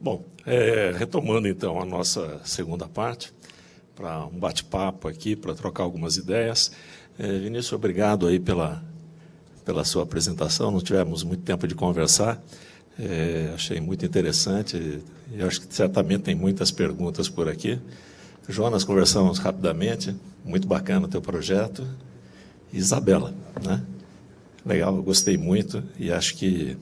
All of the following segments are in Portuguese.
Bom, retomando então a nossa segunda parte, para um bate-papo aqui, para trocar algumas ideias. Vinícius, obrigado aí pela sua apresentação, não tivemos muito tempo de conversar, achei muito interessante, e acho que certamente tem muitas perguntas por aqui. Jonas, conversamos rapidamente, muito bacana o teu projeto. Isabela, né? Legal, eu gostei muito, e acho que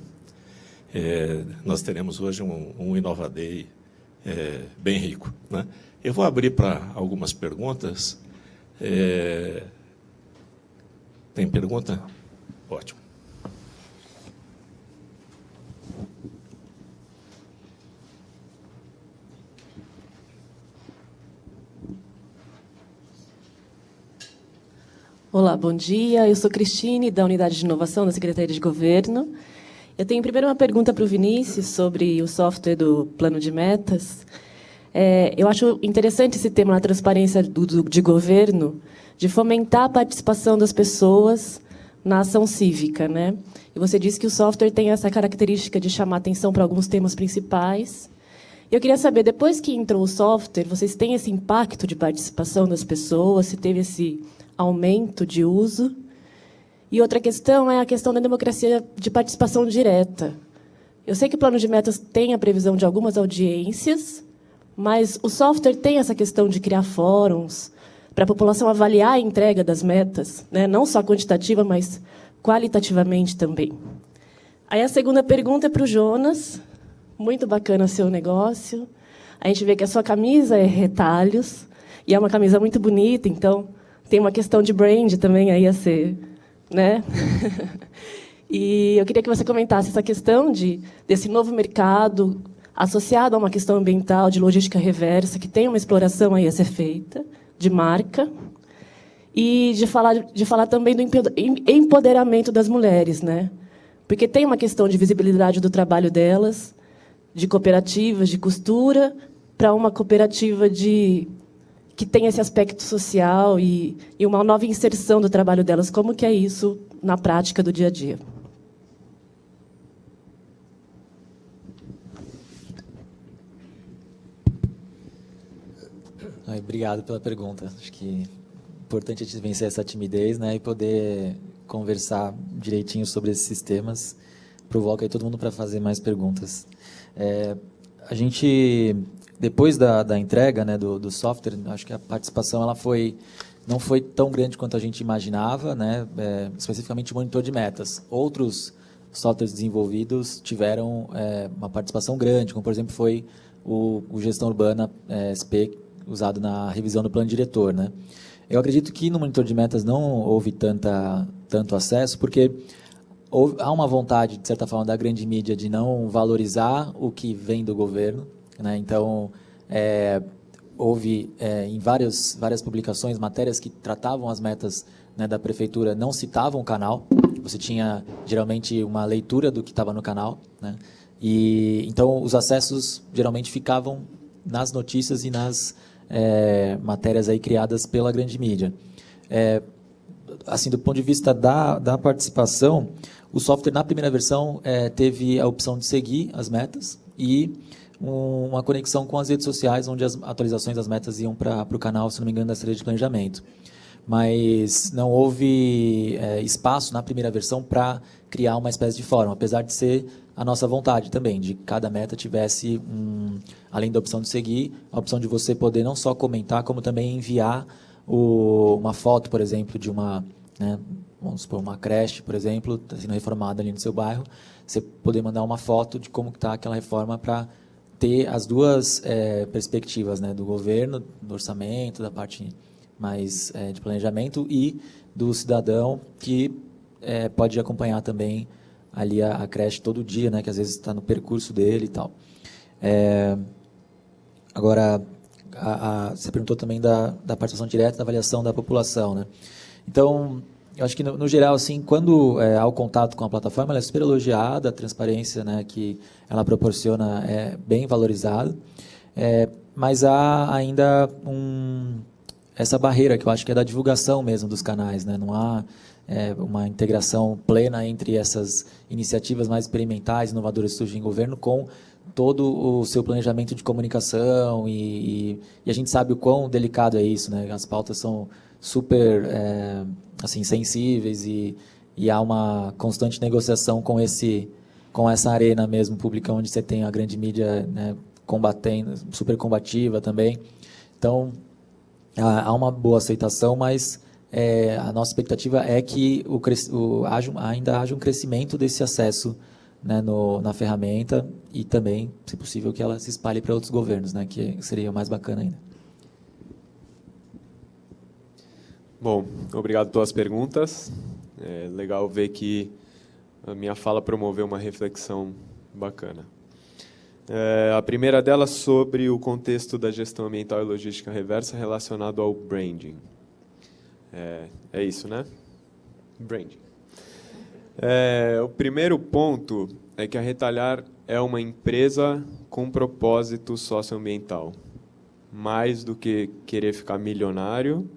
nós teremos hoje um Inova Day bem rico, né? Eu vou abrir para algumas perguntas. Tem pergunta? Ótimo. Olá, bom dia. Eu sou Cristine, da Unidade de Inovação da Secretaria de Governo. Eu tenho primeiro uma pergunta para o Vinícius sobre o software do Plano de Metas. Eu acho interessante esse tema na transparência de governo, de fomentar a participação das pessoas na ação cívica, né? E você disse que o software tem essa característica de chamar atenção para alguns temas principais. Eu queria saber, depois que entrou o software, vocês têm esse impacto de participação das pessoas, se teve esse aumento de uso? E outra questão é a questão da democracia de participação direta. Eu sei que o Plano de Metas tem a previsão de algumas audiências, mas o software tem essa questão de criar fóruns para a população avaliar a entrega das metas, né? Não só quantitativa, mas qualitativamente também. Aí a segunda pergunta é para o Jonas. Muito bacana seu negócio. A gente vê que a sua camisa é retalhos, e é uma camisa muito bonita, então tem uma questão de brand também aí a ser, né? E eu queria que você comentasse essa questão desse novo mercado associado a uma questão ambiental, de logística reversa, que tem uma exploração aí a ser feita, de marca, e de falar também do empoderamento das mulheres, né? Porque tem uma questão de visibilidade do trabalho delas, de cooperativas de costura, para uma cooperativa que tem esse aspecto social e uma nova inserção do trabalho delas. Como que é isso na prática do dia a dia? Obrigado pela pergunta. Acho que é importante a gente vencer essa timidez, né, e poder conversar direitinho sobre esses sistemas. Provoca aí todo mundo para fazer mais perguntas. A gente, depois da entrega, né, do software, acho que a participação não foi tão grande quanto a gente imaginava, né, especificamente o monitor de metas. Outros softwares desenvolvidos tiveram uma participação grande, como, por exemplo, foi o Gestão Urbana SP, usado na revisão do plano diretor, né? Eu acredito que no monitor de metas não houve tanto acesso, porque há uma vontade, de certa forma, da grande mídia de não valorizar o que vem do governo, né? Então, houve em várias publicações, matérias que tratavam as metas, né, da prefeitura, não citavam o canal. Você tinha, geralmente, uma leitura do que estava no canal, né? E, então, os acessos, geralmente, ficavam nas notícias e nas matérias aí criadas pela grande mídia. Assim, do ponto de vista da participação, o software, na primeira versão, teve a opção de seguir as metas e uma conexão com as redes sociais, onde as atualizações das metas iam para o canal, se não me engano, da Secretaria de Planejamento. Mas não houve espaço, na primeira versão, para criar uma espécie de fórum, apesar de ser a nossa vontade também, de que cada meta tivesse, além da opção de seguir, a opção de você poder não só comentar, como também enviar uma foto, por exemplo, de uma, né, vamos supor, uma creche, por exemplo, está sendo reformada ali no seu bairro, você poder mandar uma foto de como está aquela reforma para ter as duas perspectivas, né, do governo, do orçamento, da parte mais de planejamento e do cidadão que pode acompanhar também ali a creche todo dia, né, que às vezes está no percurso dele e tal. Agora, você perguntou também da participação direta, da avaliação da população, né? Então, eu acho que, no geral, assim, quando há o contato com a plataforma, ela é super elogiada, a transparência, né, que ela proporciona é bem valorizada, mas há ainda essa barreira, que eu acho que é da divulgação mesmo dos canais, né? Não há uma integração plena entre essas iniciativas mais experimentais, inovadoras que surgem em governo, com todo o seu planejamento de comunicação e a gente sabe o quão delicado é isso, né? As pautas são super assim sensíveis e há uma constante negociação com essa arena mesmo pública onde você tem a grande mídia, né, combatendo, super combativa também. Então há uma boa aceitação, mas a nossa expectativa é que ainda haja um crescimento desse acesso, né, na ferramenta e também, se possível, que ela se espalhe para outros governos, né, que seria mais bacana ainda. Bom, obrigado pelas perguntas. É legal ver que a minha fala promoveu uma reflexão bacana. A primeira delas sobre o contexto da gestão ambiental e logística reversa relacionado ao branding. É isso, né? Branding. O primeiro ponto é que a Retalhar é uma empresa com propósito socioambiental. Mais do que querer ficar milionário,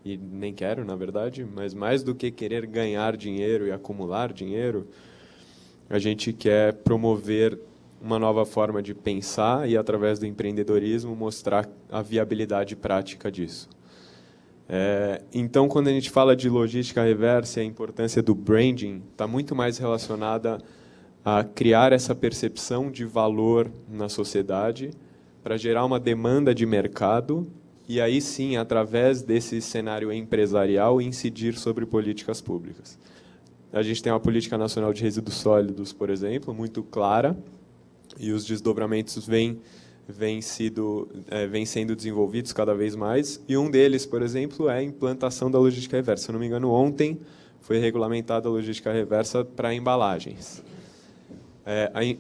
e nem quero, na verdade, mas mais do que querer ganhar dinheiro e acumular dinheiro, a gente quer promover uma nova forma de pensar e, através do empreendedorismo, mostrar a viabilidade prática disso. Então, quando a gente fala de logística reversa, a importância do branding está muito mais relacionada a criar essa percepção de valor na sociedade para gerar uma demanda de mercado e aí sim, através desse cenário empresarial, incidir sobre políticas públicas. A gente tem uma política nacional de resíduos sólidos, por exemplo, muito clara, e os desdobramentos vêm sendo desenvolvidos cada vez mais, e um deles, por exemplo, é a implantação da logística reversa. Se eu não me engano, ontem foi regulamentada a logística reversa para embalagens.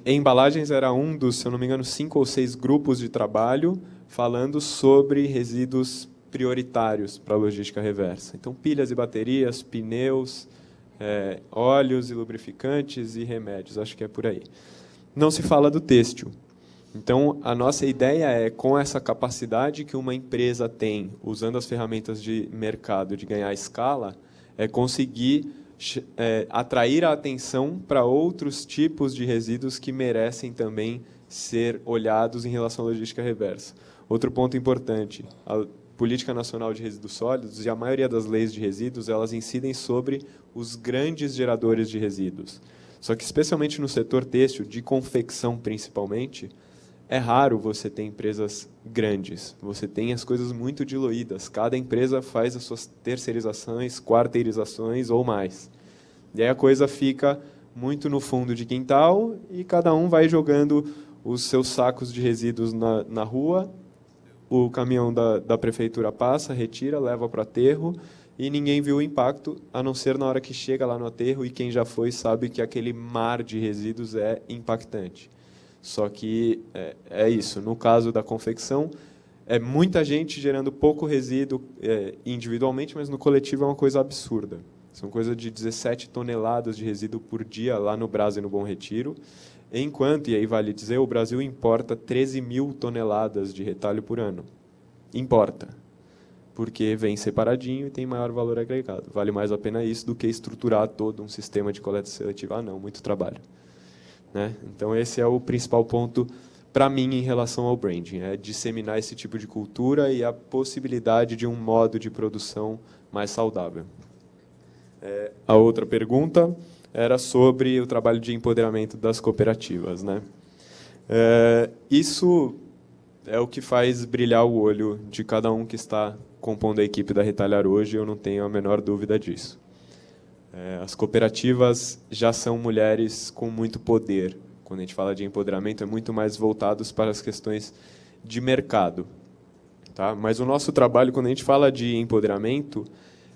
Embalagens era um dos, se eu não me engano, 5 ou 6 grupos de trabalho falando sobre resíduos prioritários para a logística reversa. Então, pilhas e baterias, pneus, óleos e lubrificantes e remédios, acho que é por aí. Não se fala do têxtil. Então, a nossa ideia é, com essa capacidade que uma empresa tem, usando as ferramentas de mercado de ganhar escala, conseguir atrair a atenção para outros tipos de resíduos que merecem também ser olhados em relação à logística reversa. Outro ponto importante, a Política Nacional de Resíduos Sólidos e a maioria das leis de resíduos, elas incidem sobre os grandes geradores de resíduos. Só que, especialmente no setor têxtil, de confecção principalmente, é raro você ter empresas grandes. Você tem as coisas muito diluídas. Cada empresa faz as suas terceirizações, quarteirizações ou mais. E aí a coisa fica muito no fundo de quintal e cada um vai jogando os seus sacos de resíduos na rua, o caminhão da prefeitura passa, retira, leva para o aterro e ninguém viu o impacto, a não ser na hora que chega lá no aterro e quem já foi sabe que aquele mar de resíduos é impactante. Só que é isso. No caso da confecção, é muita gente gerando pouco resíduo individualmente, mas no coletivo é uma coisa absurda. São coisa de 17 toneladas de resíduo por dia lá no Brás e no Bom Retiro, enquanto, e aí vale dizer, o Brasil importa 13 mil toneladas de retalho por ano. Importa. Porque vem separadinho e tem maior valor agregado. Vale mais a pena isso do que estruturar todo um sistema de coleta seletiva. Não, muito trabalho. Né? Então, esse é o principal ponto para mim em relação ao branding, é disseminar esse tipo de cultura e a possibilidade de um modo de produção mais saudável. A outra pergunta era sobre o trabalho de empoderamento das cooperativas, né? Isso é o que faz brilhar o olho de cada um que está compondo a equipe da Retalhar hoje, eu não tenho a menor dúvida disso. As cooperativas já são mulheres com muito poder. Quando a gente fala de empoderamento, é muito mais voltados para as questões de mercado. Tá? Mas o nosso trabalho, quando a gente fala de empoderamento,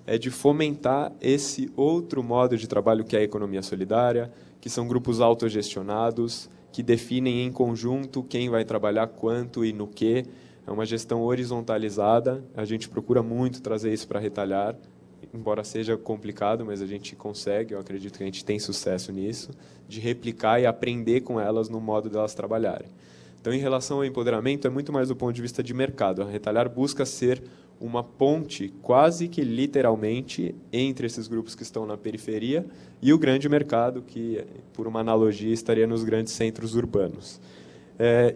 é de fomentar esse outro modo de trabalho que é a economia solidária, que são grupos autogestionados, que definem em conjunto quem vai trabalhar quanto e no quê. É uma gestão horizontalizada, a gente procura muito trazer isso para Retalhar, embora seja complicado, mas a gente consegue, eu acredito que a gente tem sucesso nisso, de replicar e aprender com elas no modo delas trabalharem. Então, em relação ao empoderamento, é muito mais do ponto de vista de mercado. A Retalhar busca ser uma ponte, quase que literalmente, entre esses grupos que estão na periferia e o grande mercado, que, por uma analogia, estaria nos grandes centros urbanos.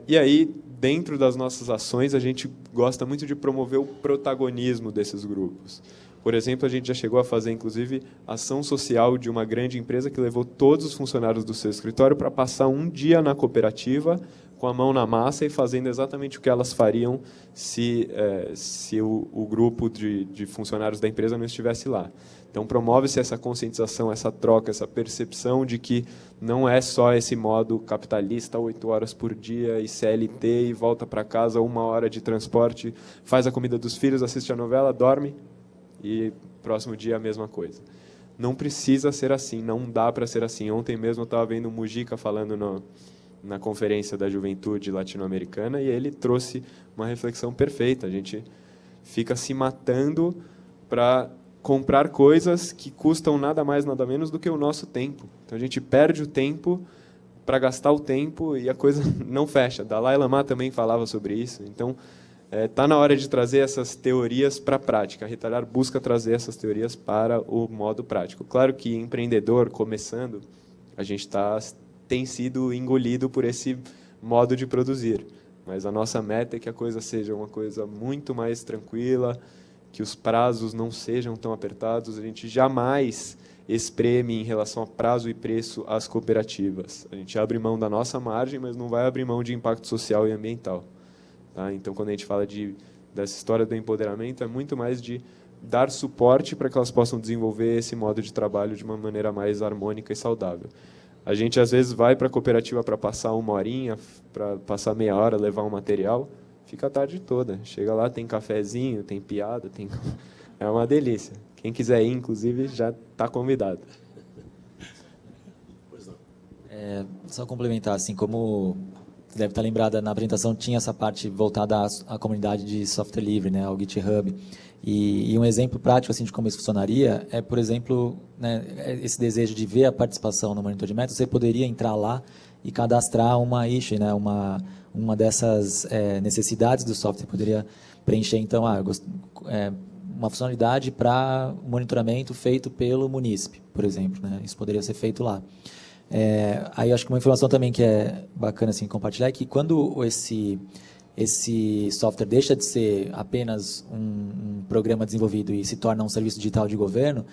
E aí, dentro das nossas ações, a gente gosta muito de promover o protagonismo desses grupos. Por exemplo, a gente já chegou a fazer, inclusive, ação social de uma grande empresa que levou todos os funcionários do seu escritório para passar um dia na cooperativa, com a mão na massa e fazendo exatamente o que elas fariam se o grupo de funcionários da empresa não estivesse lá. Então, promove-se essa conscientização, essa troca, essa percepção de que não é só esse modo capitalista, 8 horas por dia, e CLT, e volta para casa, 1 hora de transporte, faz a comida dos filhos, assiste a novela, dorme, e próximo dia a mesma coisa. Não precisa ser assim, não dá para ser assim. Ontem mesmo eu estava vendo o Mujica falando na Conferência da Juventude Latino-Americana, e ele trouxe uma reflexão perfeita. A gente fica se matando para comprar coisas que custam nada mais, nada menos do que o nosso tempo. Então, a gente perde o tempo para gastar o tempo e a coisa não fecha. Dalai Lama também falava sobre isso. Então, está na hora de trazer essas teorias para a prática. A Retalhar busca trazer essas teorias para o modo prático. Claro que empreendedor, começando, a gente tem sido engolido por esse modo de produzir. Mas a nossa meta é que a coisa seja uma coisa muito mais tranquila, que os prazos não sejam tão apertados. A gente jamais espreme em relação a prazo e preço as cooperativas. A gente abre mão da nossa margem, mas não vai abrir mão de impacto social e ambiental. Tá? Então, quando a gente fala dessa história do empoderamento, é muito mais de dar suporte para que elas possam desenvolver esse modo de trabalho de uma maneira mais harmônica e saudável. A gente, às vezes, vai para a cooperativa para passar 1 horinha, para passar meia hora, levar um material, fica a tarde toda. Chega lá, tem cafezinho, tem piada, é uma delícia. Quem quiser ir, inclusive, já está convidado. Só complementar, assim, como você deve estar lembrada, na apresentação tinha essa parte voltada à comunidade de software livre, né, ao GitHub. E um exemplo prático assim, de como isso funcionaria é, por exemplo, né, esse desejo de ver a participação no monitor de metas. Você poderia entrar lá e cadastrar uma issue, né, uma dessas necessidades do software. Poderia preencher, então, uma funcionalidade para monitoramento feito pelo munícipe, por exemplo. Né? Isso poderia ser feito lá. Aí acho que uma informação também que é bacana assim, compartilhar é que quando esse software deixa de ser apenas um programa desenvolvido e se torna um serviço digital de governo,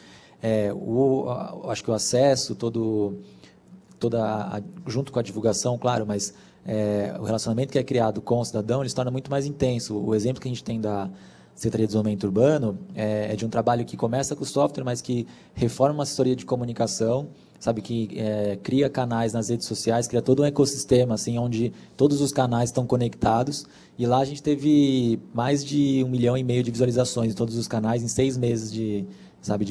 acho que o acesso, junto com a divulgação, claro, mas o relacionamento que é criado com o cidadão, ele se torna muito mais intenso. O exemplo que a gente tem da Secretaria de Desenvolvimento Urbano é de um trabalho que começa com o software, mas que reforma uma assessoria de comunicação, sabe, que cria canais nas redes sociais, cria todo um ecossistema assim, onde todos os canais estão conectados, e lá a gente teve mais de 1,5 milhão de visualizações em todos os canais em 6 meses de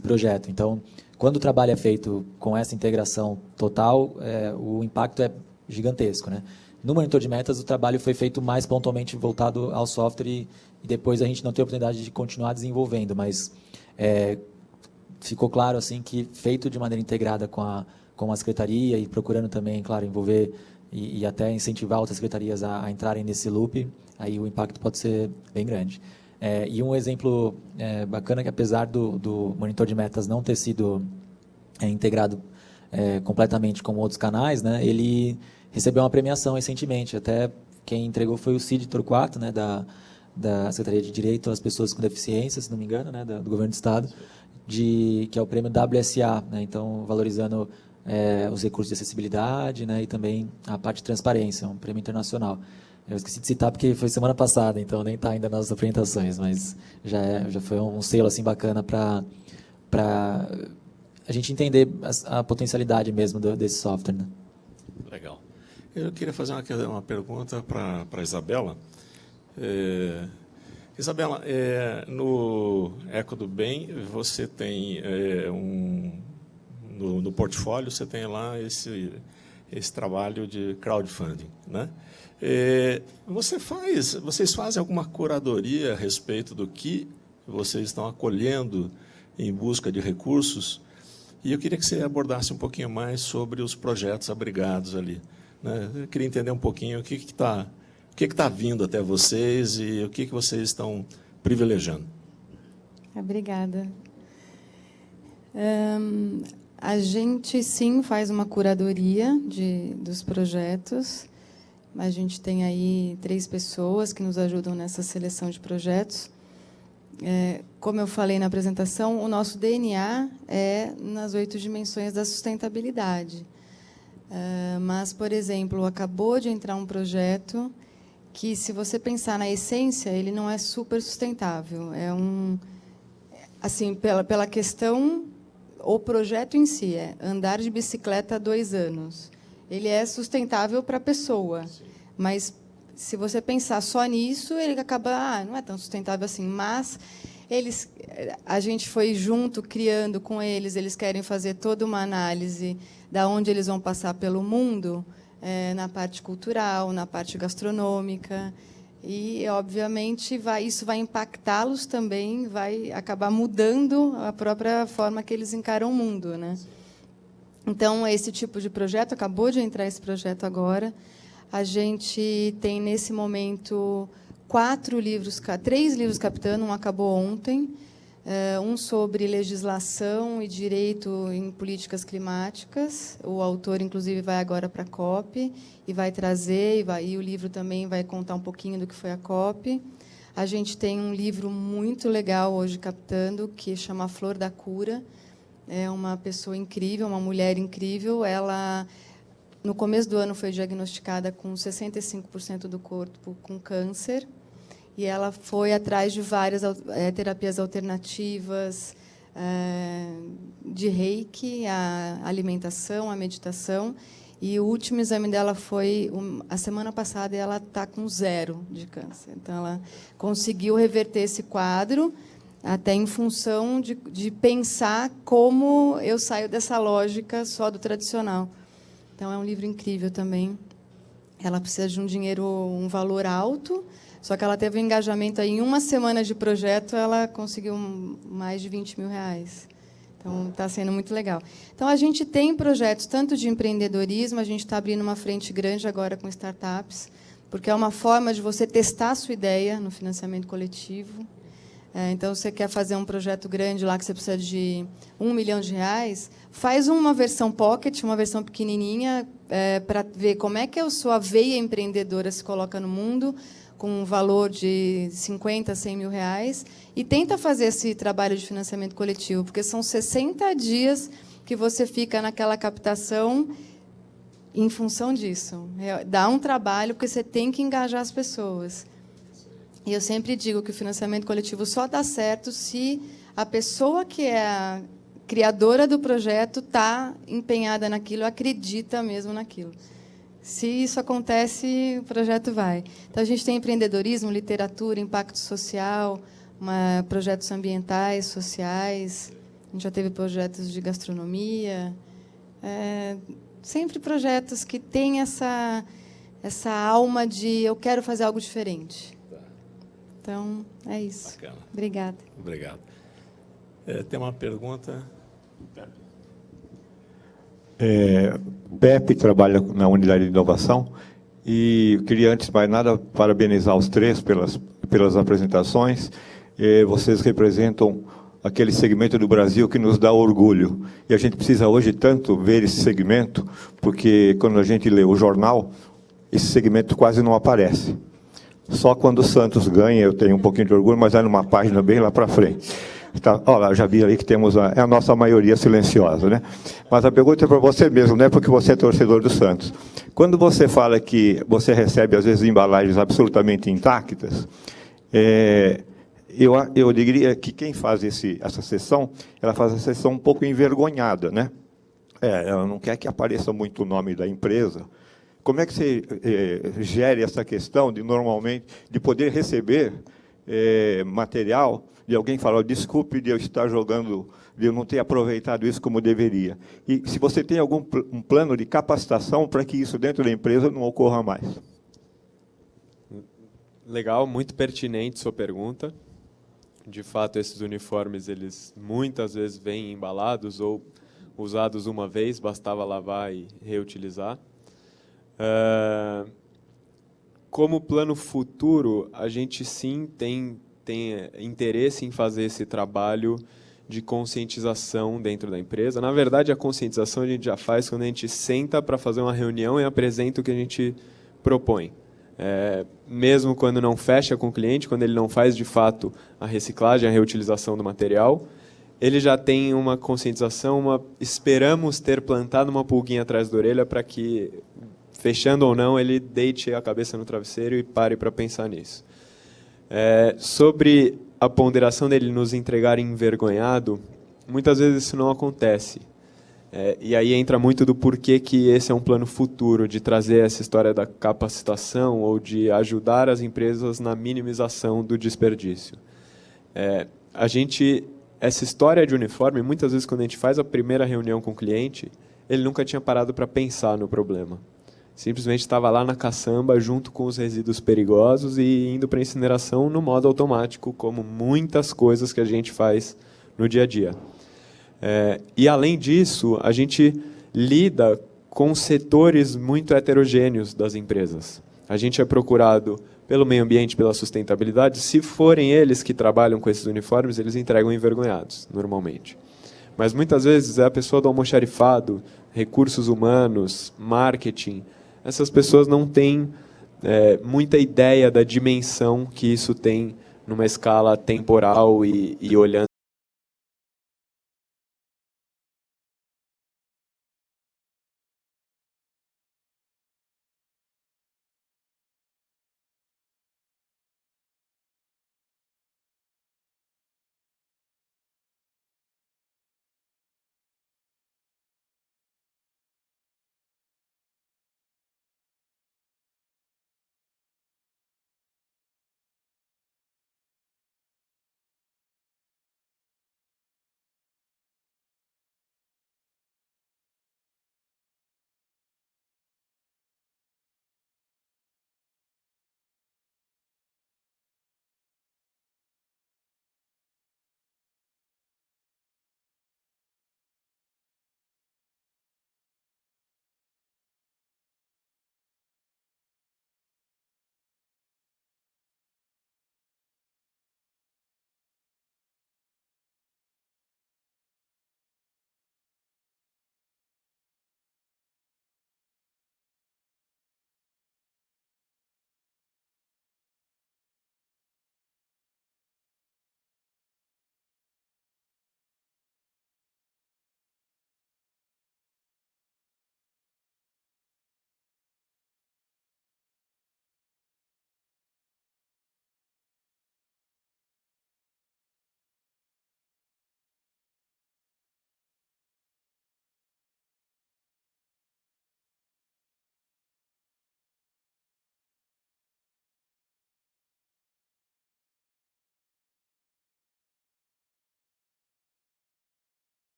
projeto. Então, quando o trabalho é feito com essa integração total, o impacto é gigantesco, né? No monitor de metas, o trabalho foi feito mais pontualmente voltado ao software e depois a gente não teve a oportunidade de continuar desenvolvendo, mas ficou claro assim que feito de maneira integrada com a secretaria e procurando também, claro, envolver e até incentivar outras secretarias a entrarem nesse loop, aí o impacto pode ser bem grande. E um exemplo bacana que, apesar do monitor de metas não ter sido integrado completamente com outros canais, né, ele recebeu uma premiação recentemente. Até quem entregou foi o Cid Torquato, né, da Secretaria de Direito às Pessoas com Deficiência, se não me engano, né, do Governo do Estado, que é o prêmio WSA, né, então valorizando os recursos de acessibilidade, né, e também a parte de transparência, um prêmio internacional. Eu esqueci de citar porque foi semana passada, então nem está ainda nas apresentações, mas já foi um selo assim bacana para a gente entender a potencialidade mesmo desse software. Né? Legal. Eu queria fazer uma pergunta para a Isabela. Isabela, no Eco do Bem, você tem no portfólio, você tem lá esse trabalho de crowdfunding, né? Vocês fazem alguma curadoria a respeito do que vocês estão acolhendo em busca de recursos? E eu queria que você abordasse um pouquinho mais sobre os projetos abrigados ali, né? Eu queria entender um pouquinho o que está vindo até vocês e o que vocês estão privilegiando. Obrigada. A gente, sim, faz uma curadoria dos projetos A gente tem aí 3 pessoas que nos ajudam nessa seleção de projetos. Como eu falei na apresentação, o nosso DNA é nas 8 dimensões da sustentabilidade. Mas, por exemplo, acabou de entrar um projeto que, se você pensar na essência, ele não é super sustentável. Assim, pela questão, o projeto em si é andar de bicicleta há 2 anos. Ele é sustentável para a pessoa, mas se você pensar só nisso, ele acaba, não é tão sustentável assim. Mas a gente foi junto criando com eles querem fazer toda uma análise da onde eles vão passar pelo mundo, na parte cultural, na parte gastronômica. E, obviamente, isso vai impactá-los também, vai acabar mudando a própria forma que eles encaram o mundo, né? Então, esse tipo de projeto, acabou de entrar esse projeto agora. A gente tem, nesse momento, 3 livros captando, um acabou ontem, um sobre legislação e direito em políticas climáticas. O autor, inclusive, vai agora para a COP e vai trazer, e o livro também vai contar um pouquinho do que foi a COP. A gente tem um livro muito legal hoje captando, que chama Flor da Cura. É uma pessoa incrível, uma mulher incrível. Ela, no começo do ano, foi diagnosticada com 65% do corpo com câncer. E ela foi atrás de várias terapias alternativas, de reiki, a alimentação, a meditação. E o último exame dela foi a semana passada, e ela está com 0 de câncer. Então, ela conseguiu reverter esse quadro, até em função de pensar como eu saio dessa lógica só do tradicional. Então, é um livro incrível também. Ela precisa de um valor alto, só que ela teve um engajamento aí, em 1 semana de projeto, ela conseguiu mais de R$20 mil. Então, está sendo muito legal. Então, a gente tem projetos tanto de empreendedorismo, a gente está abrindo uma frente grande agora com startups, porque é uma forma de você testar a sua ideia no financiamento coletivo. Então, você quer fazer um projeto grande lá que você precisa de R$1 milhão, faz uma versão pocket, uma versão pequenininha, para ver como é que a sua veia empreendedora se coloca no mundo, com um valor de 50, 100 mil reais, e tenta fazer esse trabalho de financiamento coletivo, porque são 60 dias que você fica naquela captação em função disso. Dá um trabalho, porque você tem que engajar as pessoas. E eu sempre digo que o financiamento coletivo só dá certo se a pessoa que é a criadora do projeto está empenhada naquilo, acredita mesmo naquilo. Se isso acontece, o projeto vai. Então, a gente tem empreendedorismo, literatura, impacto social, projetos ambientais, sociais. A gente já teve projetos de gastronomia. Sempre projetos que têm essa alma de eu quero fazer algo diferente. Então, é isso. Bacana. Obrigada. Obrigado. Tem uma pergunta? Pepe trabalha na unidade de inovação e eu queria, antes de mais nada, parabenizar os 3 pelas apresentações. Vocês representam aquele segmento do Brasil que nos dá orgulho. E a gente precisa hoje tanto ver esse segmento, porque quando a gente lê o jornal, esse segmento quase não aparece. Só quando o Santos ganha, eu tenho um pouquinho de orgulho, mas é numa página bem lá para frente. Tá, olha, já vi ali que temos a nossa maioria silenciosa, né? Mas a pergunta é para você mesmo, não é porque você é torcedor do Santos. Quando você fala que você recebe, às vezes, embalagens absolutamente intactas, eu diria que quem faz essa sessão, ela faz a sessão um pouco envergonhada, né? Ela não quer que apareça muito o nome da empresa. Como é que você gere essa questão de poder receber material de alguém falar, desculpe de eu estar jogando, de eu não ter aproveitado isso como deveria? E se você tem algum plano de capacitação para que isso dentro da empresa não ocorra mais? Legal, muito pertinente sua pergunta. De fato, esses uniformes, eles muitas vezes vêm embalados ou usados uma vez, bastava lavar e reutilizar. Como plano futuro, a gente sim tem interesse em fazer esse trabalho de conscientização dentro da empresa. Na verdade, a conscientização a gente já faz quando a gente senta para fazer uma reunião e apresenta o que a gente propõe. Mesmo quando não fecha com o cliente, quando ele não faz de fato a reciclagem, a reutilização do material, ele já tem uma conscientização, esperamos ter plantado uma pulguinha atrás da orelha para que, fechando ou não, ele deite a cabeça no travesseiro e pare para pensar nisso. Sobre a ponderação dele nos entregar envergonhado, muitas vezes isso não acontece. E aí entra muito do porquê que esse é um plano futuro, de trazer essa história da capacitação ou de ajudar as empresas na minimização do desperdício. Essa história de uniforme, muitas vezes quando a gente faz a primeira reunião com o cliente, ele nunca tinha parado para pensar no problema. Simplesmente estava lá na caçamba junto com os resíduos perigosos e indo para a incineração no modo automático, como muitas coisas que a gente faz no dia a dia. E, além disso, a gente lida com setores muito heterogêneos das empresas. A gente é procurado pelo meio ambiente, pela sustentabilidade. Se forem eles que trabalham com esses uniformes, eles entregam envergonhados, normalmente. Mas, muitas vezes, é a pessoa do almoxarifado, recursos humanos, marketing. Essas pessoas não têm muita ideia da dimensão que isso tem numa escala temporal e olhando.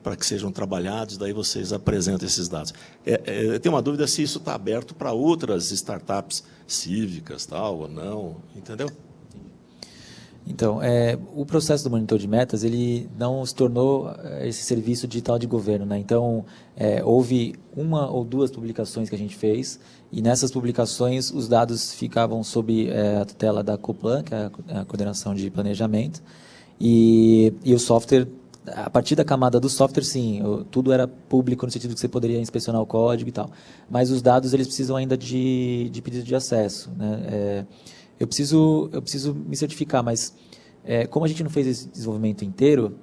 Para que sejam trabalhados, daí vocês apresentam esses dados. Eu tenho uma dúvida se isso está aberto para outras startups cívicas, tal, ou não, entendeu? Então, o processo do monitor de metas, ele não se tornou esse serviço digital de governo, né? Então, houve uma ou duas publicações que a gente fez, e nessas publicações os dados ficavam sob a tutela da COPLAN, que é a Coordenação de Planejamento, e o software, a partir da camada do software, sim, tudo era público no sentido que você poderia inspecionar o código e tal, mas os dados eles precisam ainda de pedido de acesso, né? Eu preciso me certificar, mas como a gente não fez esse desenvolvimento inteiro,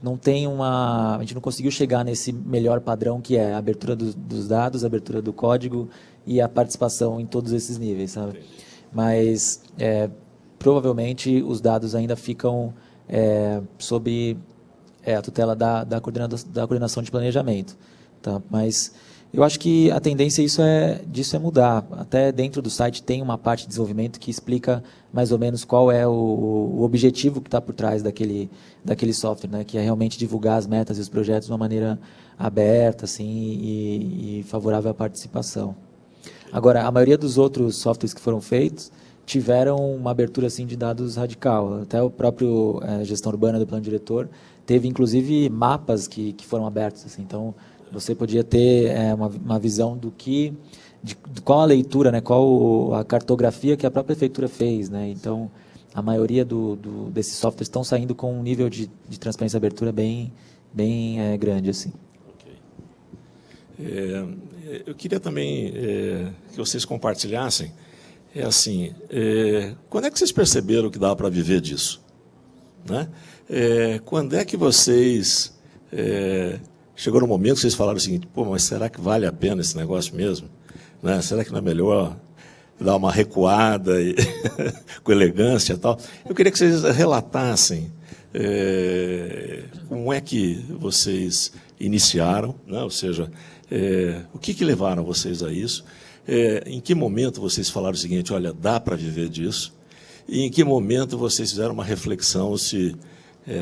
a gente não conseguiu chegar nesse melhor padrão que é a abertura dos dados, a abertura do código e a participação em todos esses níveis, sabe? Mas provavelmente os dados ainda ficam sob a tutela da coordenação de planejamento, tá? Mas eu acho que a tendência disso é mudar. Até dentro do site tem uma parte de desenvolvimento que explica mais ou menos qual é o objetivo que está por trás daquele software, né? Que é realmente divulgar as metas e os projetos de uma maneira aberta, assim, e favorável à participação. Agora, a maioria dos outros softwares que foram feitos tiveram uma abertura assim de dados radical. Até o próprio gestão urbana do plano diretor teve, inclusive, mapas que foram abertos. Assim. Então, você podia ter uma visão do que, de qual a leitura, né, qual a cartografia que a própria prefeitura fez. Né? Então, a maioria desses softwares estão saindo com um nível de transparência e abertura bem grande. Assim. Eu queria também que vocês compartilhassem, quando é que vocês perceberam que dava para viver disso? Né? Quando é que vocês... chegou no momento que vocês falaram o seguinte, pô, mas será que vale a pena esse negócio mesmo? Né? Será que não é melhor dar uma recuada com elegância e tal? Eu queria que vocês relatassem como é que vocês iniciaram, né? Ou seja, o que levaram vocês a isso? Em que momento vocês falaram o seguinte, olha, dá para viver disso? E em que momento vocês fizeram uma reflexão se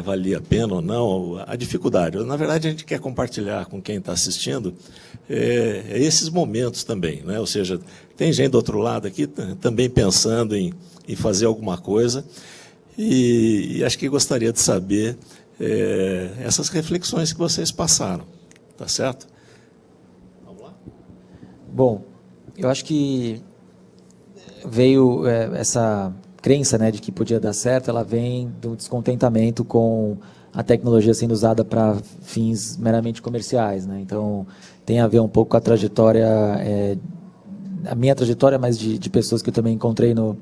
valia a pena ou não, a dificuldade. Na verdade, a gente quer compartilhar com quem está assistindo esses momentos também. Né? Ou seja, tem gente do outro lado aqui também pensando em fazer alguma coisa e acho que gostaria de saber essas reflexões que vocês passaram. Tá certo? Vamos lá? Bom, eu acho que veio essa crença, né, de que podia dar certo, ela vem do descontentamento com a tecnologia sendo usada para fins meramente comerciais, né? Então tem a ver um pouco com a trajetória, a minha trajetória, mas de pessoas que eu também encontrei no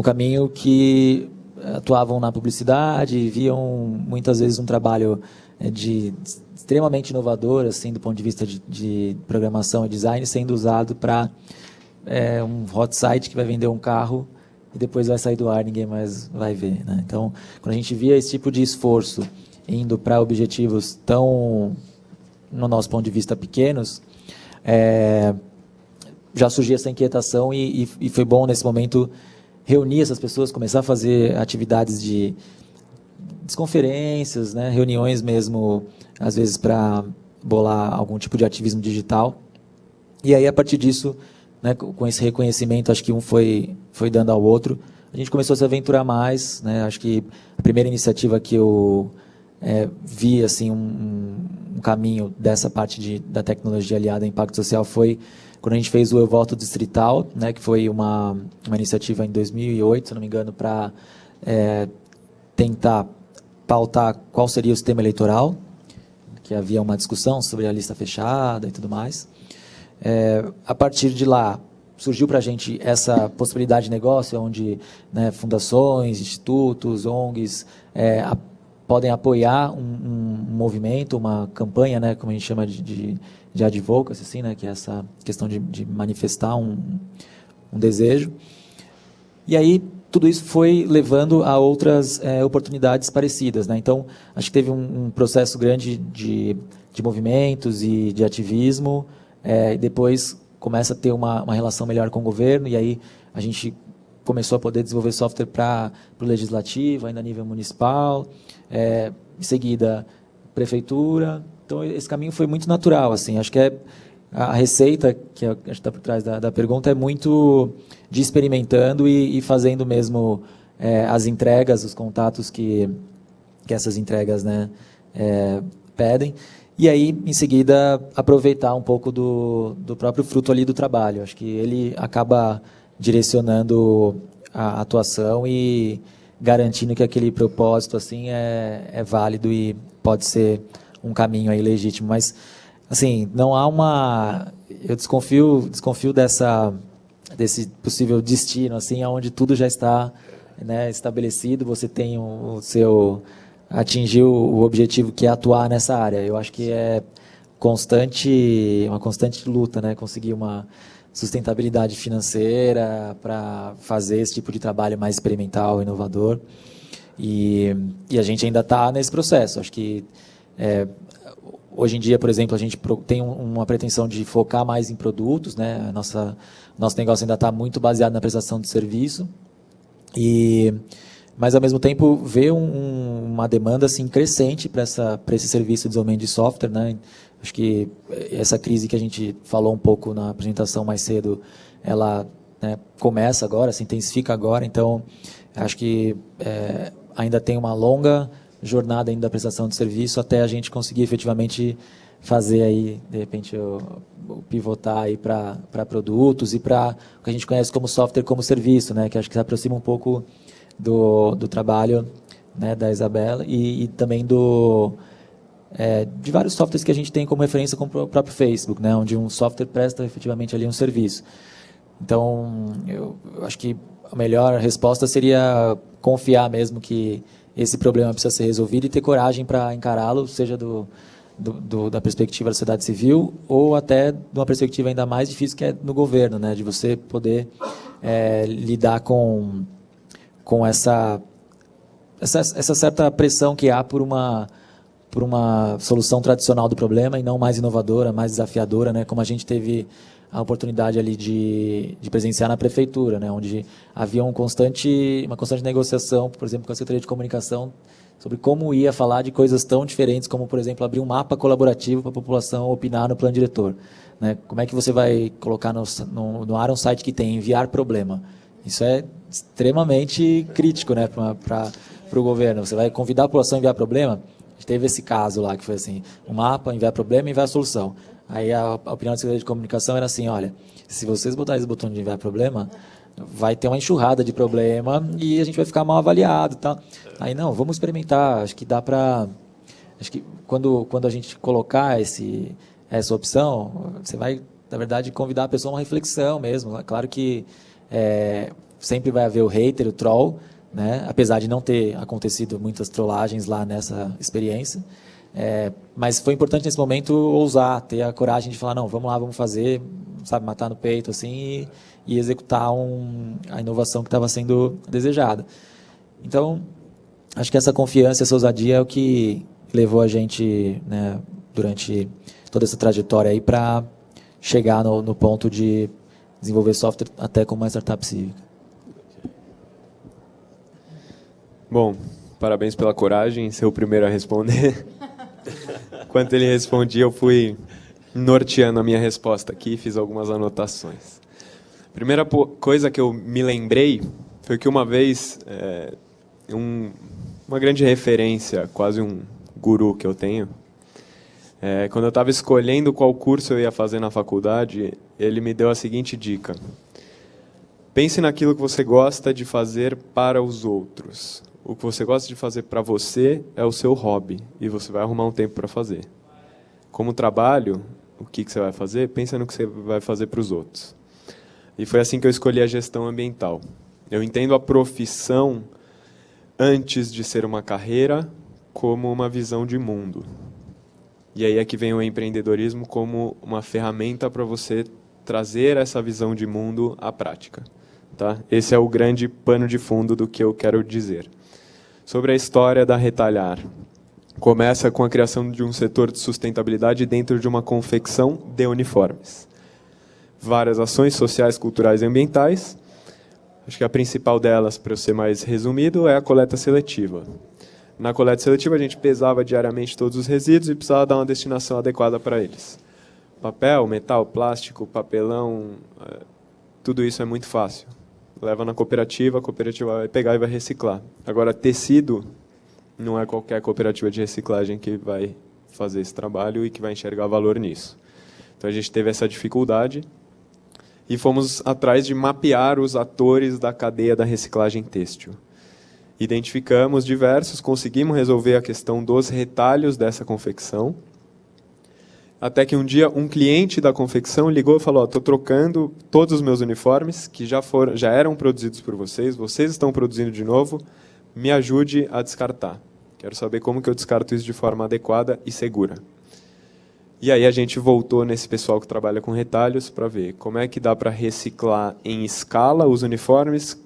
caminho que atuavam na publicidade, viam muitas vezes um trabalho extremamente inovador, assim, do ponto de vista de programação e design, sendo usado para um hot site que vai vender um carro e depois vai sair do ar, ninguém mais vai ver. Né? Então, quando a gente via esse tipo de esforço indo para objetivos tão, no nosso ponto de vista, pequenos, já surgia essa inquietação e foi bom, nesse momento, reunir essas pessoas, começar a fazer atividades de conferências, né? Reuniões mesmo, às vezes, para bolar algum tipo de ativismo digital. E aí, a partir disso, né, com esse reconhecimento, acho que um foi dando ao outro, a gente começou a se aventurar mais, né? Acho que a primeira iniciativa que eu vi assim um caminho dessa parte da tecnologia aliada a impacto social foi quando a gente fez o Eu Voto Distrital, né, que foi uma iniciativa em 2008, se não me engano, para tentar pautar qual seria o sistema eleitoral, que havia uma discussão sobre a lista fechada e tudo mais. A partir de lá, surgiu para a gente essa possibilidade de negócio, onde, né, fundações, institutos, ONGs podem apoiar um movimento, uma campanha, né, como a gente chama de advocacy, assim, né, que é essa questão de manifestar um desejo. E aí, tudo isso foi levando a outras oportunidades parecidas. Né? Então, acho que teve um processo grande de movimentos e de ativismo, e depois começa a ter uma relação melhor com o governo, e aí a gente começou a poder desenvolver software para o legislativo, ainda a nível municipal, em seguida prefeitura. Então esse caminho foi muito natural, assim. Acho que a receita que está por trás da pergunta é muito de experimentando e fazendo mesmo as entregas, os contatos que essas entregas, né, pedem. E aí, em seguida, aproveitar um pouco do próprio fruto ali do trabalho. Acho que ele acaba direcionando a atuação e garantindo que aquele propósito assim é válido e pode ser um caminho aí legítimo. Mas, assim, não há uma... Eu desconfio desse possível destino, assim, onde tudo já está, né, estabelecido, você tem o seu... atingir o objetivo que é atuar nessa área. Eu acho que é uma constante luta, né? Conseguir uma sustentabilidade financeira para fazer esse tipo de trabalho mais experimental, inovador. E a gente ainda está nesse processo. Acho que hoje em dia, por exemplo, a gente tem uma pretensão de focar mais em produtos, né? Nosso negócio ainda está muito baseado na prestação de serviço. Mas, ao mesmo tempo, vê uma demanda assim, crescente para esse serviço de desenvolvimento de software. Né? Acho que essa crise que a gente falou um pouco na apresentação mais cedo, ela né, começa agora, se intensifica agora, então acho que ainda tem uma longa jornada ainda da prestação de serviço até a gente conseguir efetivamente fazer aí, de repente, o pivotar aí para produtos e para o que a gente conhece como software como serviço, né, que acho que se aproxima um pouco do trabalho, né, da Isabela e também de vários softwares que a gente tem como referência, como o próprio Facebook, né, onde um software presta efetivamente ali um serviço. Então, eu acho que a melhor resposta seria confiar mesmo que esse problema precisa ser resolvido e ter coragem para encará-lo, seja da perspectiva da sociedade civil ou até de uma perspectiva ainda mais difícil, que é no governo, né, de você poder lidar com essa certa pressão que há por uma solução tradicional do problema e não mais inovadora, mais desafiadora, né, como a gente teve a oportunidade ali de presenciar na prefeitura, né, onde havia uma constante negociação, por exemplo, com a Secretaria de Comunicação, sobre como ia falar de coisas tão diferentes como, por exemplo, abrir um mapa colaborativo para a população opinar no plano diretor. Né? Como é que você vai colocar no ar um site que tem enviar problema? Isso é extremamente crítico, né, para o governo. Você vai convidar a população a enviar problema? A gente teve esse caso lá, que foi assim, um mapa, enviar problema e enviar solução. Aí a opinião da Secretaria de Comunicação era assim, olha, se vocês botarem esse botão de enviar problema, vai ter uma enxurrada de problema e a gente vai ficar mal avaliado. Tá? Aí, não, vamos experimentar, acho que dá para... Acho que quando a gente colocar essa opção, você vai, na verdade, convidar a pessoa a uma reflexão mesmo. É claro que sempre vai haver o hater, o troll, né? Apesar de não ter acontecido muitas trollagens lá nessa experiência. Mas foi importante nesse momento ousar, ter a coragem de falar, não, vamos lá, vamos fazer, sabe, matar no peito assim e executar a inovação que estava sendo desejada. Então, acho que essa confiança, essa ousadia é o que levou a gente, né, durante toda essa trajetória aí para chegar no ponto de desenvolver software até como uma startup cívica. Bom, parabéns pela coragem, ser o primeiro a responder. Enquanto ele respondia, eu fui norteando a minha resposta aqui e fiz algumas anotações. A primeira coisa que eu me lembrei foi que uma vez, uma grande referência, quase um guru que eu tenho, quando eu estava escolhendo qual curso eu ia fazer na faculdade, ele me deu a seguinte dica. Pense naquilo que você gosta de fazer para os outros. O que você gosta de fazer para você é o seu hobby, e você vai arrumar um tempo para fazer. Como trabalho, o que você vai fazer? Pensa no que você vai fazer para os outros. E foi assim que eu escolhi a gestão ambiental. Eu entendo a profissão, antes de ser uma carreira, como uma visão de mundo. E aí é que vem o empreendedorismo como uma ferramenta para você trazer essa visão de mundo à prática. Tá? Esse é o grande pano de fundo do que eu quero dizer. Sobre a história da Retalhar. Começa com a criação de um setor de sustentabilidade dentro de uma confecção de uniformes. Várias ações sociais, culturais e ambientais. Acho que a principal delas, para eu ser mais resumido, é a coleta seletiva. Na coleta seletiva, a gente pesava diariamente todos os resíduos e precisava dar uma destinação adequada para eles. Papel, metal, plástico, papelão, tudo isso é muito fácil. Leva na cooperativa, a cooperativa vai pegar e vai reciclar. Agora, tecido, não é qualquer cooperativa de reciclagem que vai fazer esse trabalho e que vai enxergar valor nisso. Então, a gente teve essa dificuldade e fomos atrás de mapear os atores da cadeia da reciclagem têxtil. Identificamos diversos, conseguimos resolver a questão dos retalhos dessa confecção, até que um dia um cliente da confecção ligou e falou, estou trocando todos os meus uniformes, que já eram produzidos por vocês estão produzindo de novo, me ajude a descartar. Quero saber como que eu descarto isso de forma adequada e segura. E aí a gente voltou nesse pessoal que trabalha com retalhos para ver como é que dá para reciclar em escala os uniformes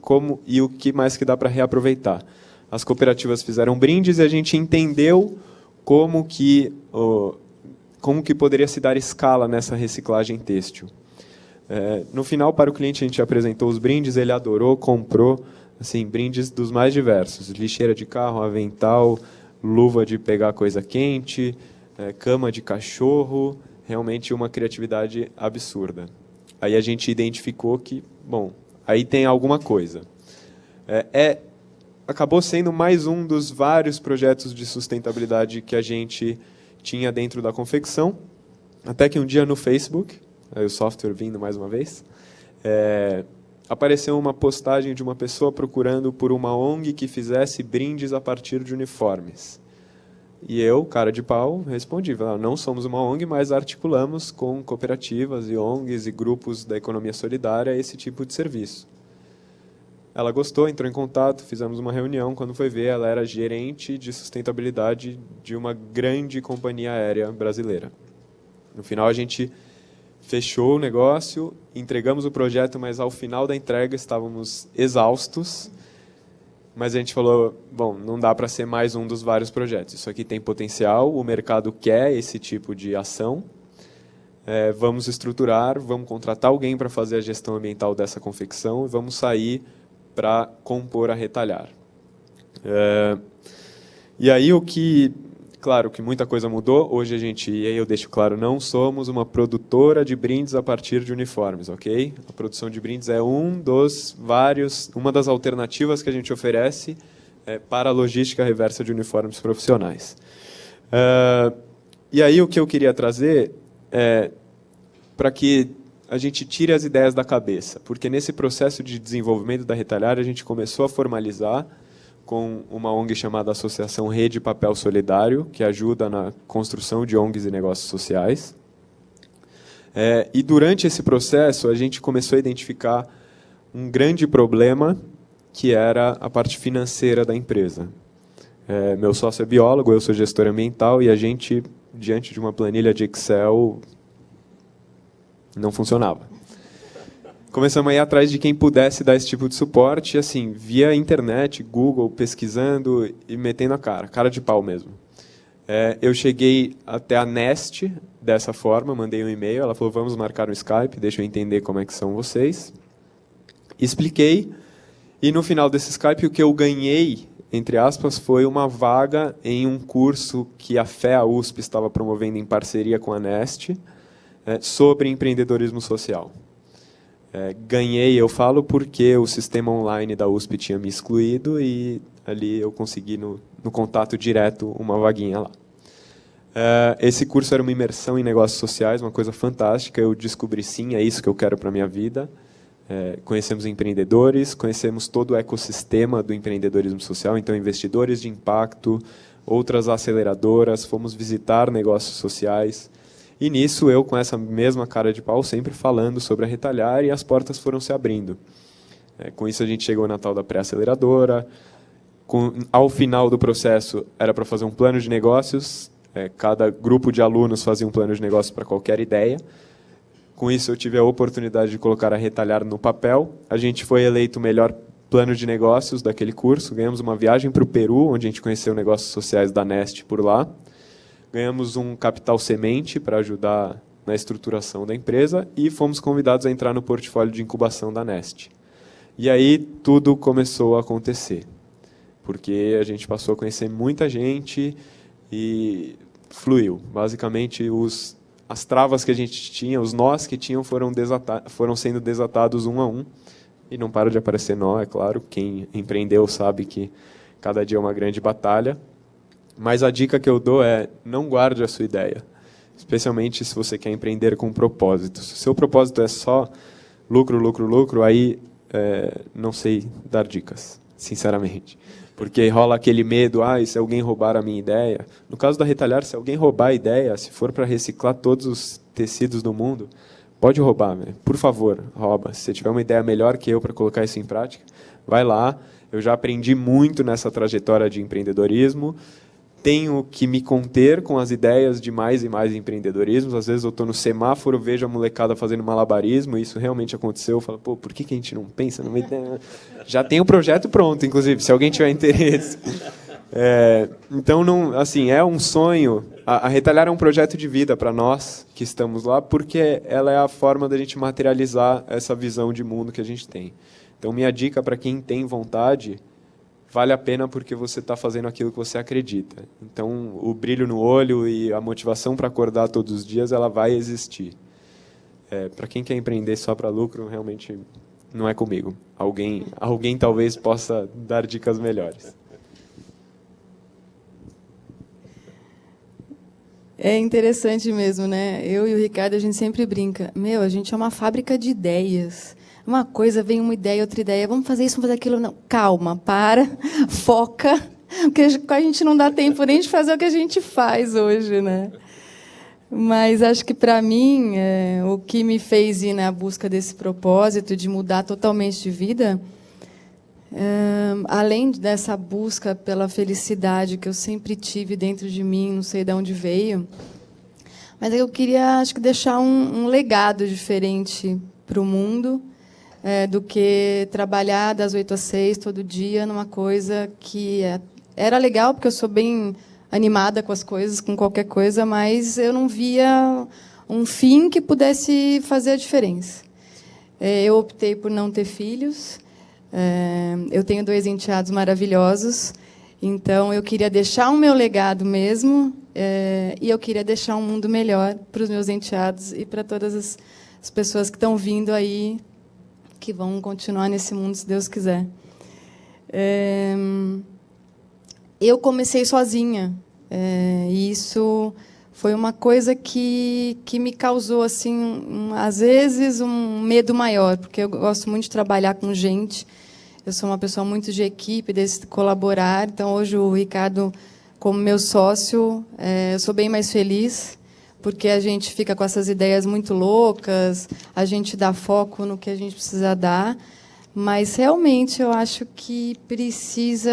e o que mais que dá para reaproveitar. As cooperativas fizeram brindes e a gente entendeu como que poderia se dar escala nessa reciclagem têxtil. No final, para o cliente, a gente apresentou os brindes, ele adorou, comprou, assim, brindes dos mais diversos. Lixeira de carro, avental, luva de pegar coisa quente, cama de cachorro, realmente uma criatividade absurda. Aí a gente identificou que, bom, aí tem alguma coisa. Acabou sendo mais um dos vários projetos de sustentabilidade que a gente tinha dentro da confecção, até que um dia no Facebook, aí o software vindo mais uma vez, apareceu uma postagem de uma pessoa procurando por uma ONG que fizesse brindes a partir de uniformes. E eu, cara de pau, respondi, não somos uma ONG, mas articulamos com cooperativas e ONGs e grupos da economia solidária esse tipo de serviço. Ela gostou, entrou em contato, fizemos uma reunião. Quando foi ver, ela era gerente de sustentabilidade de uma grande companhia aérea brasileira. No final, a gente fechou o negócio, entregamos o projeto, mas ao final da entrega estávamos exaustos. Mas a gente falou, bom, não dá para ser mais um dos vários projetos. Isso aqui tem potencial, o mercado quer esse tipo de ação. Vamos estruturar, vamos contratar alguém para fazer a gestão ambiental dessa confecção e vamos sair para compor a Retalhar. E aí claro que muita coisa mudou. Hoje a gente, e aí eu deixo claro, não somos uma produtora de brindes a partir de uniformes, ok? A produção de brindes é uma das alternativas que a gente oferece para a logística reversa de uniformes profissionais. E aí o que eu queria trazer é para que a gente tire as ideias da cabeça, porque nesse processo de desenvolvimento da Retalhar a gente começou a formalizar com uma ONG chamada Associação Rede Papel Solidário, que ajuda na construção de ONGs e negócios sociais. E durante esse processo a gente começou a identificar um grande problema, que era a parte financeira da empresa. Meu sócio é biólogo, eu sou gestor ambiental, e a gente, diante de uma planilha de Excel, não funcionava. Começamos a ir atrás de quem pudesse dar esse tipo de suporte, assim, via internet, Google, pesquisando e metendo a cara de pau mesmo. Eu cheguei até a Nest dessa forma, mandei um e-mail, ela falou, vamos marcar um Skype, deixa eu entender como é que são vocês. Expliquei, e no final desse Skype o que eu ganhei, entre aspas, foi uma vaga em um curso que a FEA USP estava promovendo em parceria com a Nest, sobre empreendedorismo social. Ganhei, eu falo, porque o sistema online da USP tinha me excluído e ali eu consegui, no contato direto, uma vaguinha lá. Esse curso era uma imersão em negócios sociais, uma coisa fantástica. Eu descobri, sim, é isso que eu quero para a minha vida. Conhecemos empreendedores, conhecemos todo o ecossistema do empreendedorismo social, então investidores de impacto, outras aceleradoras, fomos visitar negócios sociais. E nisso, eu, com essa mesma cara de pau, sempre falando sobre a Retalhar, e as portas foram se abrindo. Com isso, a gente chegou na tal da pré-aceleradora. Ao final do processo, era para fazer um plano de negócios. Cada grupo de alunos fazia um plano de negócios para qualquer ideia. Com isso, eu tive a oportunidade de colocar a Retalhar no papel. A gente foi eleito o melhor plano de negócios daquele curso. Ganhamos uma viagem para o Peru, onde a gente conheceu negócios sociais da Nest por lá. Ganhamos um capital semente para ajudar na estruturação da empresa e fomos convidados a entrar no portfólio de incubação da Nest. E aí tudo começou a acontecer, porque a gente passou a conhecer muita gente e fluiu. Basicamente, as travas que a gente tinha, os nós que tinham, foram sendo desatados um a um. E não para de aparecer nó, é claro. Quem empreendeu sabe que cada dia é uma grande batalha. Mas a dica que eu dou é, não guarde a sua ideia, especialmente se você quer empreender com propósito. Se o seu propósito é só lucro, lucro, lucro, aí não sei dar dicas, sinceramente. Porque rola aquele medo, e se alguém roubar a minha ideia? No caso da Retalhar, se alguém roubar a ideia, se for para reciclar todos os tecidos do mundo, pode roubar, por favor, rouba. Se você tiver uma ideia melhor que eu para colocar isso em prática, vai lá. Eu já aprendi muito nessa trajetória de empreendedorismo. Tenho que me conter com as ideias de mais e mais empreendedorismos. Às vezes eu estou no semáforo, vejo a molecada fazendo malabarismo, e isso realmente aconteceu. Eu falo, por que a gente não pensa numa ideia? Já tem o projeto pronto, inclusive, se alguém tiver interesse. Então, é um sonho. A Retalhar é um projeto de vida para nós que estamos lá, porque ela é a forma da gente materializar essa visão de mundo que a gente tem. Então, minha dica para quem tem vontade: vale a pena porque você está fazendo aquilo que você acredita. Então, o brilho no olho e a motivação para acordar todos os dias, ela vai existir. Para quem quer empreender só para lucro, realmente não é comigo. Alguém talvez possa dar dicas melhores. É interessante mesmo, né? Eu e o Ricardo, a gente sempre brinca. A gente é uma fábrica de ideias. Uma coisa, vem uma ideia, outra ideia. Vamos fazer isso, vamos fazer aquilo. Não, calma, para, foca. Porque a gente não dá tempo nem de fazer o que a gente faz hoje, né? Mas acho que, para mim, o que me fez ir na busca desse propósito de mudar totalmente de vida, além dessa busca pela felicidade que eu sempre tive dentro de mim, não sei de onde veio, mas eu queria, acho que, deixar um legado diferente para o mundo, do que trabalhar das 8 às 6 todo dia numa coisa que era legal, porque eu sou bem animada com as coisas, com qualquer coisa, mas eu não via um fim que pudesse fazer a diferença. Eu optei por não ter filhos. Eu tenho 2 enteados maravilhosos, então eu queria deixar o meu legado mesmo, e eu queria deixar um mundo melhor para os meus enteados e para todas as pessoas que estão vindo aí, que vão continuar nesse mundo, se Deus quiser. Eu comecei sozinha, e isso foi uma coisa que me causou, assim, às vezes, um medo maior, porque eu gosto muito de trabalhar com gente. Eu sou uma pessoa muito de equipe, de colaborar. Então, hoje, o Ricardo, como meu sócio, eu sou bem mais feliz, porque a gente fica com essas ideias muito loucas, a gente dá foco no que a gente precisa dar, mas, realmente, eu acho que precisa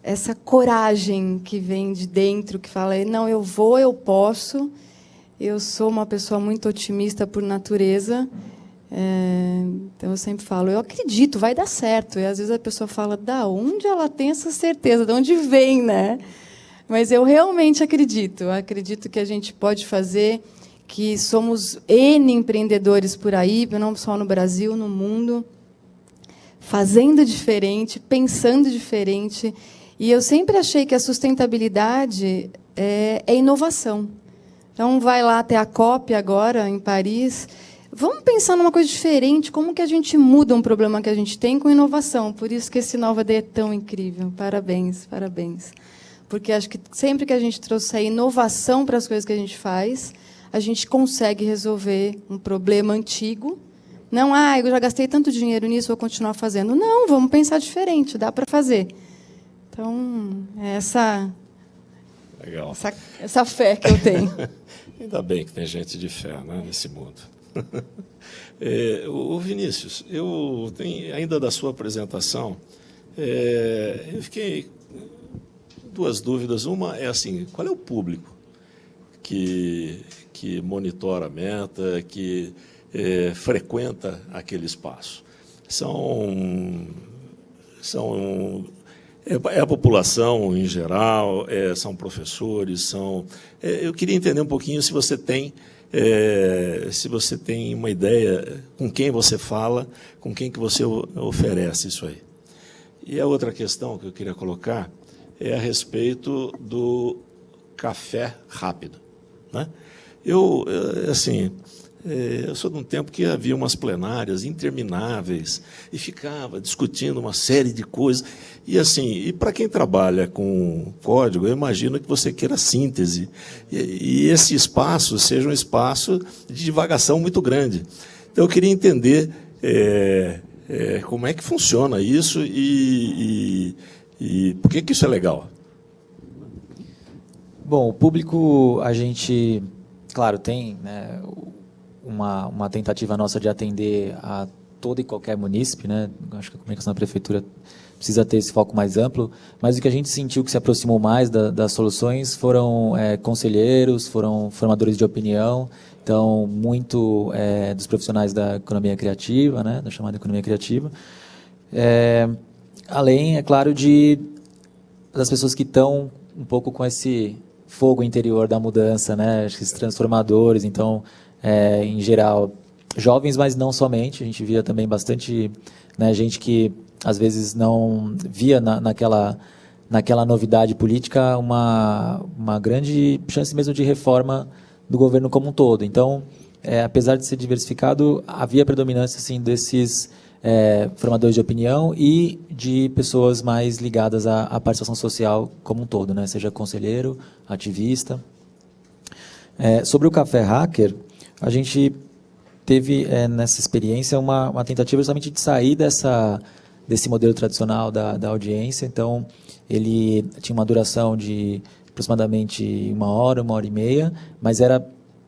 essa coragem que vem de dentro, que fala, não, eu vou, eu posso. Eu sou uma pessoa muito otimista por natureza, então eu sempre falo, eu acredito, vai dar certo. E às vezes a pessoa fala, da onde ela tem essa certeza? De onde vem, né? Mas eu realmente acredito. Eu acredito que a gente pode fazer, que somos N empreendedores por aí, não só no Brasil, no mundo, fazendo diferente, pensando diferente. E eu sempre achei que a sustentabilidade é inovação. Então, vai lá até a COP agora, em Paris. Vamos pensar numa coisa diferente, como que a gente muda um problema que a gente tem com inovação. Por isso que esse Nova D é tão incrível. Parabéns, parabéns. Porque acho que sempre que a gente trouxer inovação para as coisas que a gente faz, a gente consegue resolver um problema antigo. Não, eu já gastei tanto dinheiro nisso, vou continuar fazendo. Não, vamos pensar diferente, dá para fazer. Então, é essa fé que eu tenho. Ainda bem que tem gente de fé, né, nesse mundo. O Vinícius, eu tenho, ainda da sua apresentação, eu fiquei 2 dúvidas. Uma é assim, qual é o público que monitora a meta, que frequenta aquele espaço? É a população em geral, são professores, eu queria entender um pouquinho se você tem uma ideia com quem você fala, com quem que você oferece isso aí. E a outra questão que eu queria colocar é a respeito do café rápido, né? Eu sou de um tempo que havia umas plenárias intermináveis e ficava discutindo uma série de coisas. E para quem trabalha com código, eu imagino que você queira síntese. E esse espaço seja um espaço de divagação muito grande. Então, eu queria entender como é que funciona isso e por que isso é legal. Bom, o público, a gente, claro, tem, né, uma tentativa nossa de atender a todo e qualquer munícipe, né? Acho que a comunicação da prefeitura precisa ter esse foco mais amplo, mas o que a gente sentiu que se aproximou mais das soluções foram conselheiros, foram formadores de opinião, então, muito dos profissionais da economia criativa, né? Da chamada economia criativa. Além, é claro, das pessoas que estão um pouco com esse fogo interior da mudança, né? Esses transformadores, então, em geral, jovens, mas não somente. A gente via também bastante, né, gente que às vezes não via naquela novidade política uma grande chance mesmo de reforma do governo como um todo. Então, apesar de ser diversificado, havia predominância assim, desses formadores de opinião e de pessoas mais ligadas à participação social como um todo, né? Seja conselheiro, ativista. Sobre o Café Hacker, a gente teve nessa experiência uma tentativa justamente de sair desse modelo tradicional da audiência. Então, ele tinha uma duração de aproximadamente 1 hora e meia, mas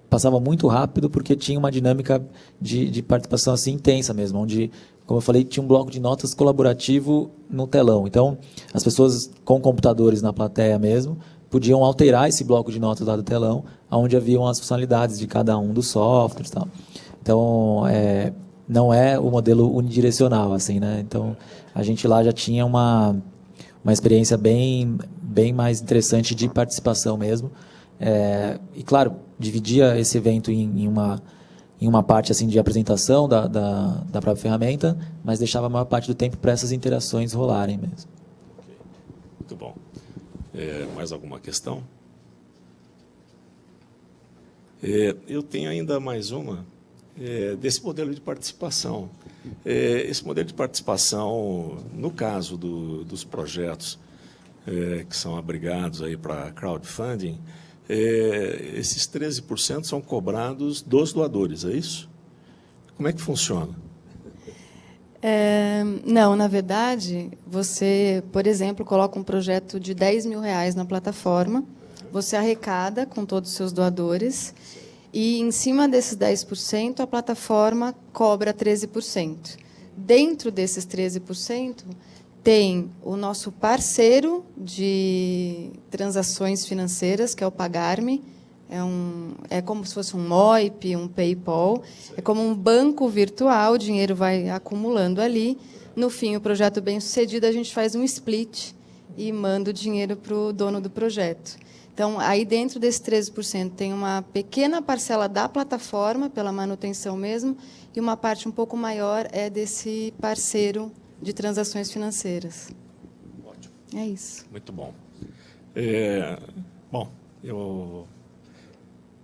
passava muito rápido porque tinha uma dinâmica de participação assim intensa mesmo, onde, como eu falei, tinha um bloco de notas colaborativo no telão. Então, as pessoas com computadores na plateia mesmo podiam alterar esse bloco de notas lá do telão, onde haviam as funcionalidades de cada um dos softwares e tal. Então, não é o modelo unidirecional, assim, né? Então, a gente lá já tinha uma experiência bem mais interessante de participação mesmo. E, claro, dividia esse evento em uma parte assim, de apresentação da própria ferramenta, mas deixava a maior parte do tempo para essas interações rolarem mesmo. Muito bom. Mais alguma questão? Eu tenho ainda mais uma, desse modelo de participação. Esse modelo de participação, no caso dos projetos que são abrigados aí para crowdfunding, esses 13% são cobrados dos doadores, é isso? Como é que funciona? Não, na verdade, você, por exemplo, coloca um projeto de R$10.000 na plataforma, você arrecada com todos os seus doadores e, em cima desses 10%, a plataforma cobra 13%. Dentro desses 13%, tem o nosso parceiro de transações financeiras, que é o Pagar.me. É como se fosse um Moip, um PayPal. É como um banco virtual, o dinheiro vai acumulando ali. No fim, o projeto bem-sucedido, a gente faz um split e manda o dinheiro para o dono do projeto. Então, aí dentro desse 13%, tem uma pequena parcela da plataforma, pela manutenção mesmo, e uma parte um pouco maior é desse parceiro de transações financeiras. Ótimo. É isso. Muito bom.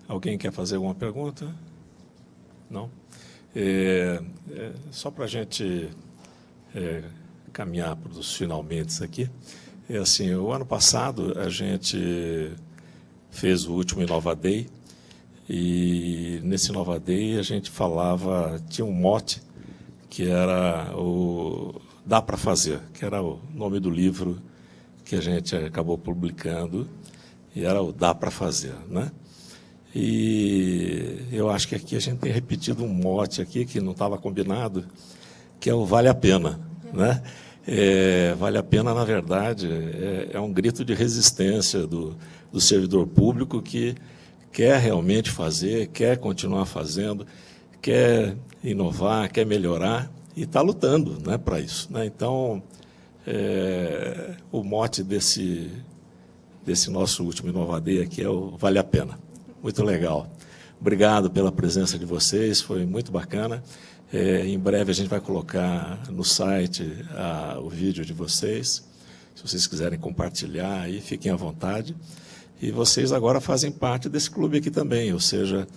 Alguém quer fazer alguma pergunta? Não? Só para a gente caminhar para os finalmente aqui. Assim, o ano passado a gente fez o último Inova Day e nesse Inova Day a gente tinha um mote que era o Dá para Fazer, que era o nome do livro que a gente acabou publicando, e era o Dá para Fazer, né? E eu acho que aqui a gente tem repetido um mote aqui que não estava combinado, que é o Vale a Pena, né? Vale a pena, na verdade, é um grito de resistência do servidor público que quer realmente fazer, quer continuar fazendo, quer inovar, quer melhorar e está lutando, né, para isso, né? Então, o mote desse nosso último Inova Day aqui é o Vale a Pena. Muito legal. Obrigado pela presença de vocês, foi muito bacana. Em breve a gente vai colocar no site o vídeo de vocês. Se vocês quiserem compartilhar, aí fiquem à vontade. E vocês agora fazem parte desse clube aqui também, ou seja,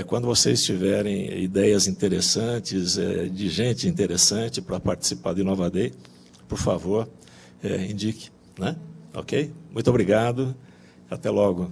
quando vocês tiverem ideias interessantes, de gente interessante para participar do Inova Day, por favor, indique, né? Ok? Muito obrigado. Até logo.